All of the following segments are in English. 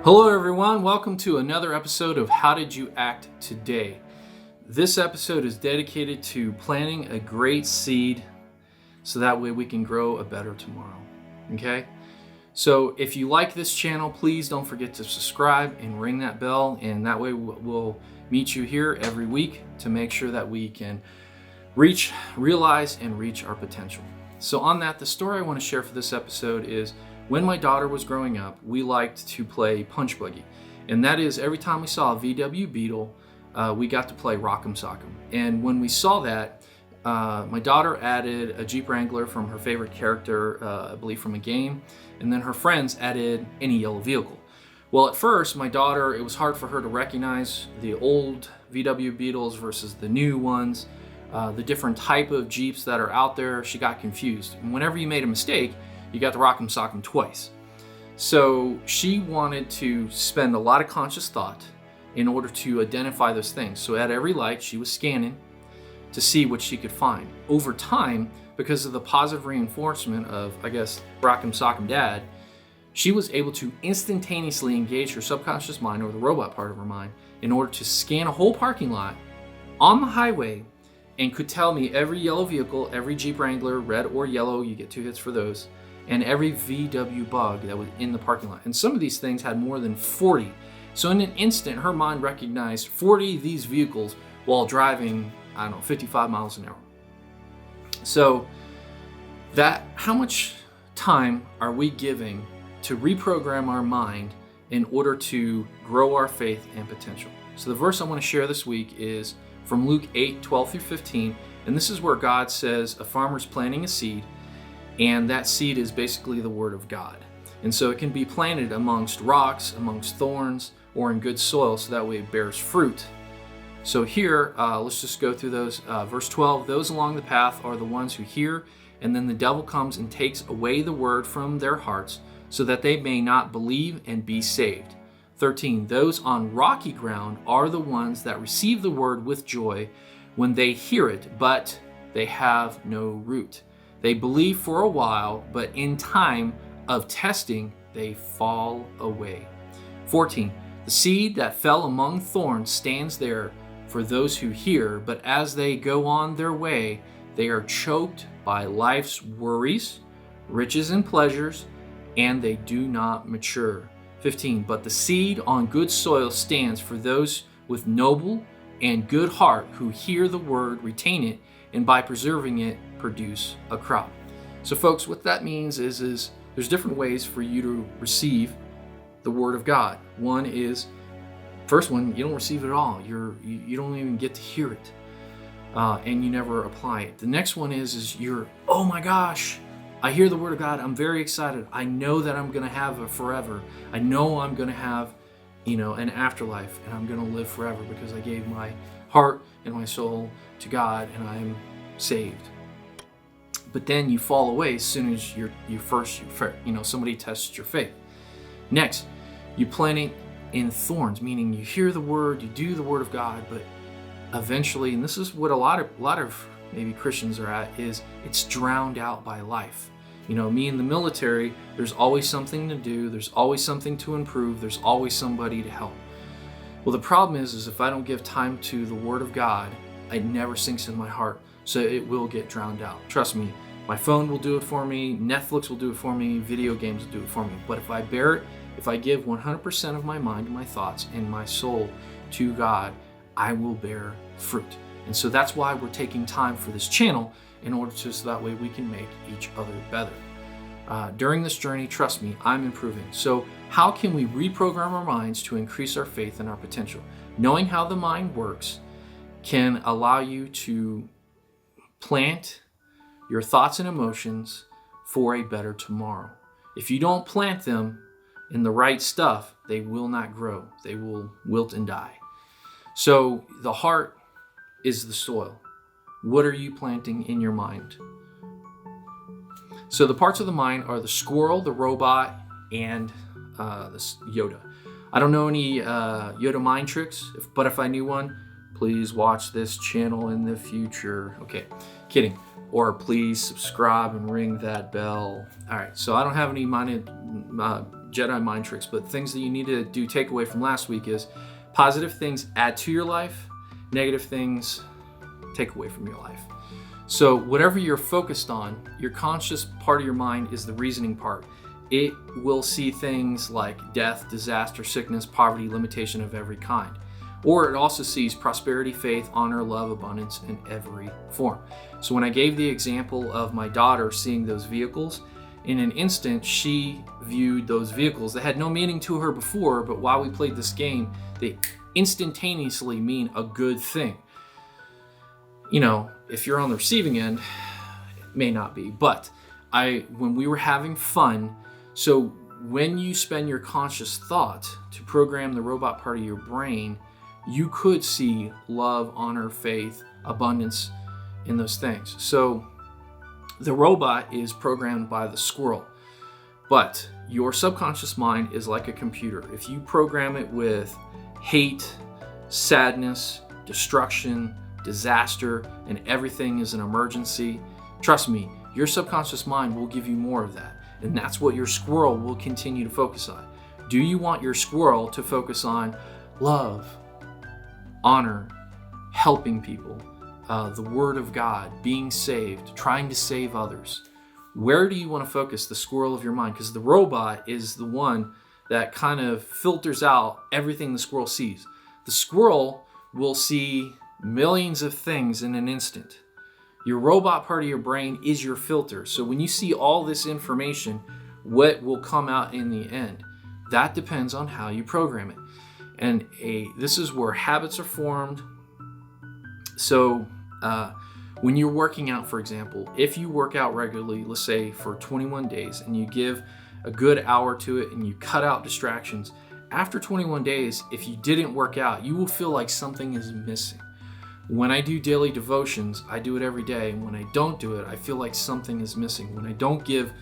Hello everyone, welcome to another episode of How Did You Act Today? This episode is dedicated to planting a great seed so that way we can grow a better tomorrow, okay? So if you like this channel, please don't forget to subscribe and ring that bell, and that way we'll meet you here every week to make sure that we can realize and reach our potential. So on that, the story I want to share for this episode is when my daughter was growing up, we liked to play punch buggy. And that is every time we saw a VW Beetle, we got to play Rock'em Sock'em. And when we saw that, my daughter added a Jeep Wrangler from her favorite character, I believe from a game, and then her friends added any yellow vehicle. Well, at first, my daughter, it was hard for her to recognize the old VW Beetles versus the new ones, the different type of Jeeps that are out there. She got confused. And whenever you made a mistake, you got to Rock'em Sock'em twice. So she wanted to spend a lot of conscious thought in order to identify those things. So at every light, she was scanning to see what she could find. Over time, because of the positive reinforcement of, I guess, Rock'em Sock'em Dad, she was able to instantaneously engage her subconscious mind, or the robot part of her mind, in order to scan a whole parking lot on the highway and could tell me every yellow vehicle, every Jeep Wrangler, red or yellow, you get 2 hits for those, and every VW bug that was in the parking lot. And some of these things had more than 40. So in an instant, her mind recognized 40 of these vehicles while driving, 55 miles an hour. So how much time are we giving to reprogram our mind in order to grow our faith and potential? So the verse I want to share this week is from Luke 8:12-15. And this is where God says a farmer's planting a seed, and that seed is basically the Word of God. And so it can be planted amongst rocks, amongst thorns, or in good soil, so that way it bears fruit. So here, let's just go through those. Verse 12, those along the path are the ones who hear, and then the devil comes and takes away the word from their hearts, so that they may not believe and be saved. 13, those on rocky ground are the ones that receive the word with joy when they hear it, but they have no root. They believe for a while, but in time of testing, they fall away. 14, the seed that fell among thorns stands there for those who hear, but as they go on their way, they are choked by life's worries, riches and pleasures, and they do not mature. 15, but the seed on good soil stands for those with noble and good heart who hear the word, retain it, and by preserving it, produce a crop. So folks, what that means is there's different ways for you to receive the word of God. One is, first one, you don't receive it at all. You don't even get to hear it, and you never apply it. The next one is you're, oh my gosh, I hear the word of God. I'm very excited. I know that I'm going to have a forever. I know I'm going to have, an afterlife, and I'm going to live forever because I gave my heart and my soul to God, and I'm saved. But then you fall away as soon as somebody tests your faith. Next, you plant it in thorns, meaning you hear the word, you do the word of God, but eventually, and this is what a lot of maybe Christians are at, is it's drowned out by life. Me in the military, there's always something to do, there's always something to improve, there's always somebody to help. Well, the problem is if I don't give time to the word of God, it never sinks in my heart, so it will get drowned out. Trust me, my phone will do it for me, Netflix will do it for me, video games will do it for me. But if I bear it, if I give 100% of my mind and my thoughts and my soul to God, I will bear fruit. And so that's why we're taking time for this channel, in order to, so that way we can make each other better. During this journey, trust me, I'm improving. So how can we reprogram our minds to increase our faith and our potential? Knowing how the mind works can allow you to plant your thoughts and emotions for a better tomorrow. If you don't plant them in the right stuff, they will not grow. They will wilt and die. So the heart is the soil. What are you planting in your mind? So the parts of the mind are the squirrel, the robot, and this Yoda. I don't know any Yoda mind tricks, but if I knew one, please watch this channel in the future. Okay, kidding. Or please subscribe and ring that bell. All right, so I don't have any Jedi mind tricks, but things that you need to do take away from last week is positive things add to your life, negative things take away from your life. So whatever you're focused on, your conscious part of your mind is the reasoning part. It will see things like death, disaster, sickness, poverty, limitation of every kind. Or it also sees prosperity, faith, honor, love, abundance in every form. So when I gave the example of my daughter seeing those vehicles, in an instant she viewed those vehicles that had no meaning to her before, but while we played this game, they instantaneously mean a good thing. You know, if you're on the receiving end, it may not be. But when we were having fun, so when you spend your conscious thought to program the robot part of your brain, you could see love, honor, faith, abundance in those things. So the robot is programmed by the squirrel, but your subconscious mind is like a computer. If you program it with hate, sadness, destruction, disaster, and everything is an emergency, trust me, your subconscious mind will give you more of that. And that's what your squirrel will continue to focus on. Do you want your squirrel to focus on love, honor, helping people, the word of God, being saved, trying to save others? Where do you want to focus the squirrel of your mind? Because the robot is the one that kind of filters out everything the squirrel sees. The squirrel will see millions of things in an instant. Your robot part of your brain is your filter. So when you see all this information, what will come out in the end? That depends on how you program it. And this is where habits are formed. So when you're working out, for example, if you work out regularly, let's say for 21 days, and you give a good hour to it and you cut out distractions, after 21 days, if you didn't work out, you will feel like something is missing. When I do daily devotions, I do it every day. And when I don't do it, I feel like something is missing. When I don't give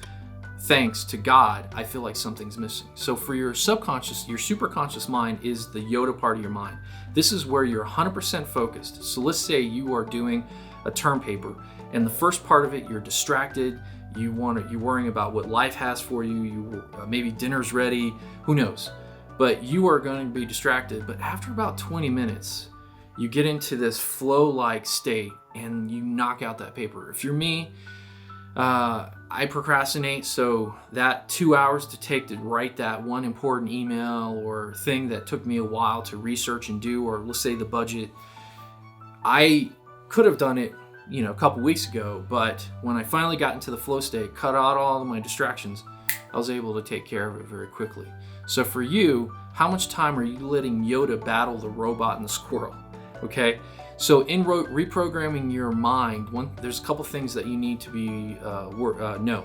thanks to God, I feel like something's missing. So for your subconscious, your superconscious mind is the Yoda part of your mind. This is where you're 100% focused. So let's say you are doing a term paper, and the first part of it, you're distracted. You're worrying about what life has for you. Maybe dinner's ready. Who knows? But you are going to be distracted. But after about 20 minutes, you get into this flow-like state and you knock out that paper. If you're me, I procrastinate, so that 2 hours to take to write that one important email or thing that took me a while to research and do, or let's say the budget, I could have done it, a couple weeks ago, but when I finally got into the flow state, cut out all of my distractions, I was able to take care of it very quickly. So for you, how much time are you letting Yoda battle the robot and the squirrel? Okay, so in reprogramming your mind, there's a couple things that you need to know.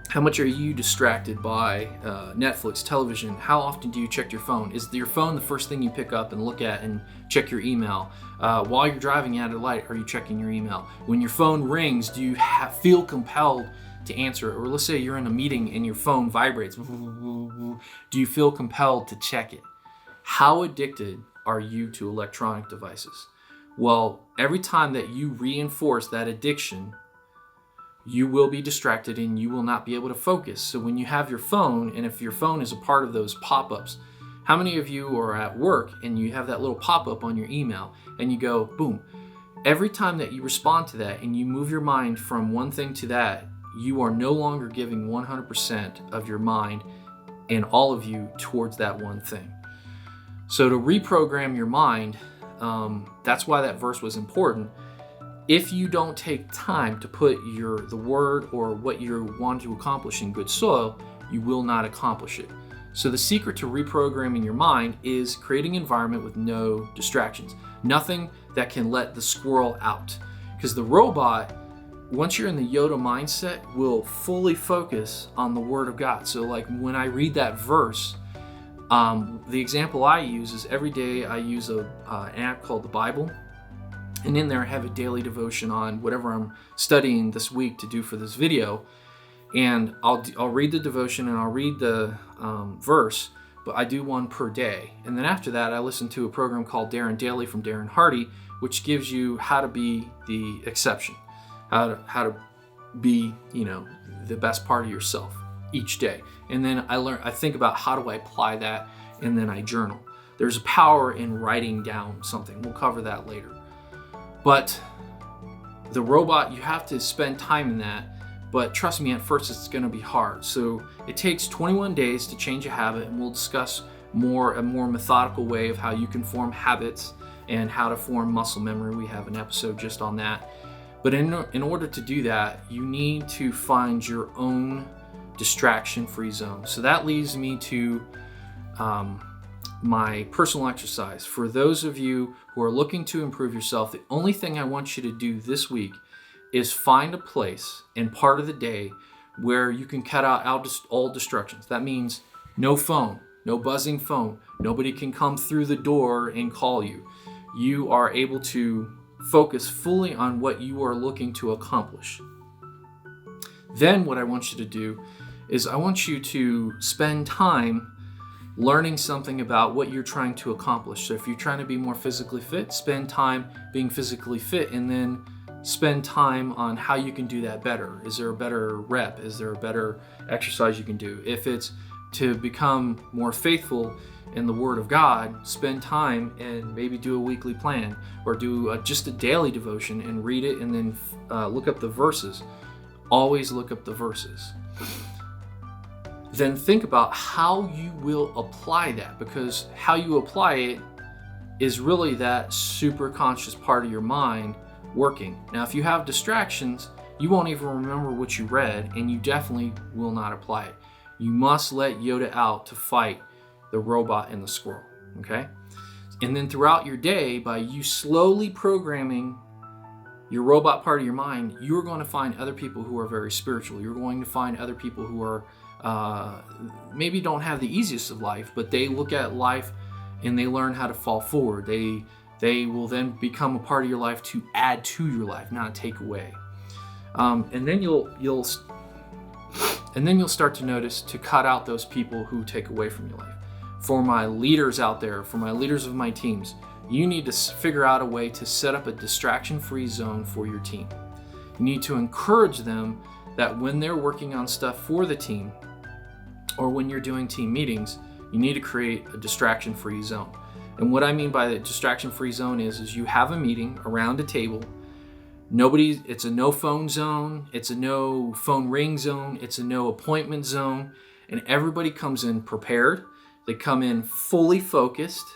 How much are you distracted by Netflix, television? How often do you check your phone? Is your phone the first thing you pick up and look at and check your email? While you're driving at a light, are you checking your email? When your phone rings, do you feel compelled to answer it? Or let's say you're in a meeting and your phone vibrates. Do you feel compelled to check it? How addicted are you to electronic devices? Well, every time that you reinforce that addiction, you will be distracted and you will not be able to focus. So when you have your phone, and if your phone is a part of those pop-ups, how many of you are at work and you have that little pop-up on your email and you go, boom. Every time that you respond to that and you move your mind from one thing to that, you are no longer giving 100% of your mind and all of you towards that one thing. So to reprogram your mind, that's why that verse was important. If you don't take time to put the word or what you want to accomplish in good soil, you will not accomplish it. So the secret to reprogramming your mind is creating an environment with no distractions. Nothing that can let the squirrel out. Because the robot, once you're in the Yoda mindset, will fully focus on the word of God. So like when I read that verse, the example I use is every day I use an app called the Bible, and in there I have a daily devotion on whatever I'm studying this week to do for this video, and I'll read the devotion and I'll read the verse, but I do one per day, and then after that I listen to a program called Darren Daily from Darren Hardy, which gives you how to be the exception, how to be the best part of yourself. each day. And then I think about how do I apply that, and then I journal. There's a power in writing down something. We'll cover that later. But the robot, you have to spend time in that. But trust me, at first it's going to be hard. So it takes 21 days to change a habit, and we'll discuss a more methodical way of how you can form habits and how to form muscle memory. We have an episode just on that. But in order to do that, you need to find your own distraction-free zone. So that leads me to my personal exercise. For those of you who are looking to improve yourself, the only thing I want you to do this week is find a place and part of the day where you can cut out all distractions. That means no phone, no buzzing phone. Nobody can come through the door and call you. You are able to focus fully on what you are looking to accomplish. Then what I want you to do is I want you to spend time learning something about what you're trying to accomplish. So if you're trying to be more physically fit, spend time being physically fit, and then spend time on how you can do that better. Is there a better rep? Is there a better exercise you can do? If it's to become more faithful in the Word of God, spend time and maybe do a weekly plan, or do just a daily devotion and read it, and then look up the verses. Always look up the verses. Then think about how you will apply that, because how you apply it is really that super conscious part of your mind working. Now, if you have distractions, you won't even remember what you read, and you definitely will not apply it. You must let Yoda out to fight the robot and the squirrel, okay? And then throughout your day, by you slowly programming your robot part of your mind, you're going to find other people who are very spiritual. You're going to find other people who are maybe don't have the easiest of life, but they look at life and they learn how to fall forward. They will then become a part of your life to add to your life, not take away. And then you'll start to notice to cut out those people who take away from your life. For my leaders out there, for my leaders of my teams, you need to figure out a way to set up a distraction-free zone for your team. You need to encourage them that when they're working on stuff for the team, or when you're doing team meetings, you need to create a distraction-free zone. And what I mean by the distraction-free zone is you have a meeting around a table. It's a no phone zone, it's a no phone ring zone, it's a no appointment zone, and everybody comes in prepared. They come in fully focused.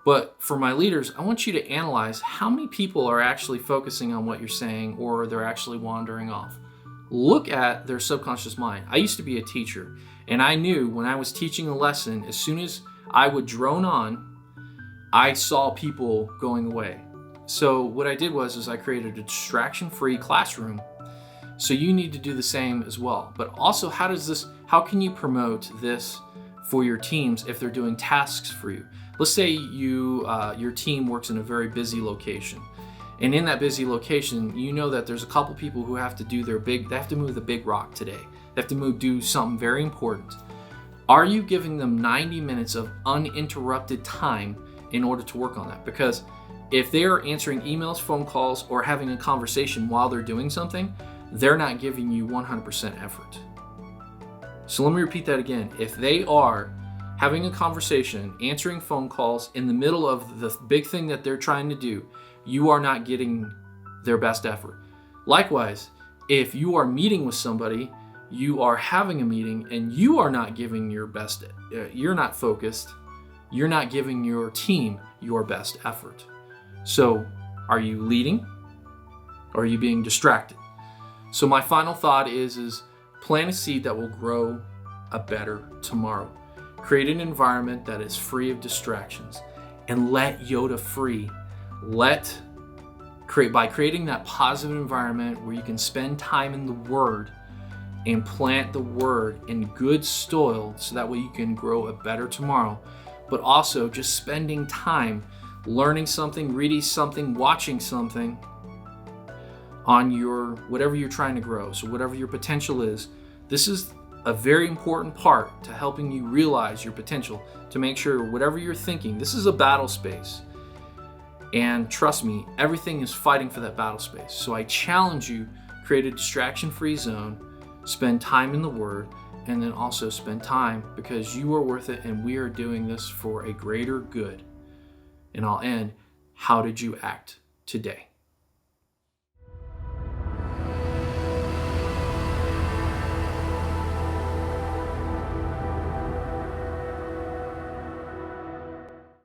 But for my leaders, I want you to analyze how many people are actually focusing on what you're saying, or they're actually wandering off. Look at their subconscious mind. I used to be a teacher, and I knew when I was teaching a lesson, as soon as I would drone on, I saw people going away. So what I did was I created a distraction-free classroom. So you need to do the same as well. But also, how can you promote this for your teams if they're doing tasks for you? Let's say your team works in a very busy location. And in that busy location, you know that there's a couple people who have to do they have to move the big rock today. They have to do something very important. Are you giving them 90 minutes of uninterrupted time in order to work on that? Because if they are answering emails, phone calls, or having a conversation while they're doing something, they're not giving you 100% effort. So let me repeat that again. If they are having a conversation, answering phone calls in the middle of the big thing that they're trying to do, you are not getting their best effort. Likewise, if you are meeting with somebody, you are having a meeting and you are not giving your best, you're not focused, you're not giving your team your best effort. So are you leading or are you being distracted? So my final thought is plant a seed that will grow a better tomorrow. Create an environment that is free of distractions, and let Yoda free. By creating that positive environment where you can spend time in the Word and plant the Word in good soil, so that way you can grow a better tomorrow. But also just spending time learning something, reading something, watching something on your whatever you're trying to grow. So whatever your potential is, this is a very important part to helping you realize your potential, to make sure whatever you're thinking, this is a battle space. And trust me, everything is fighting for that battle space. So I challenge you, create a distraction-free zone, spend time in the Word, and then also spend time because you are worth it and we are doing this for a greater good. And I'll end, how did you act today?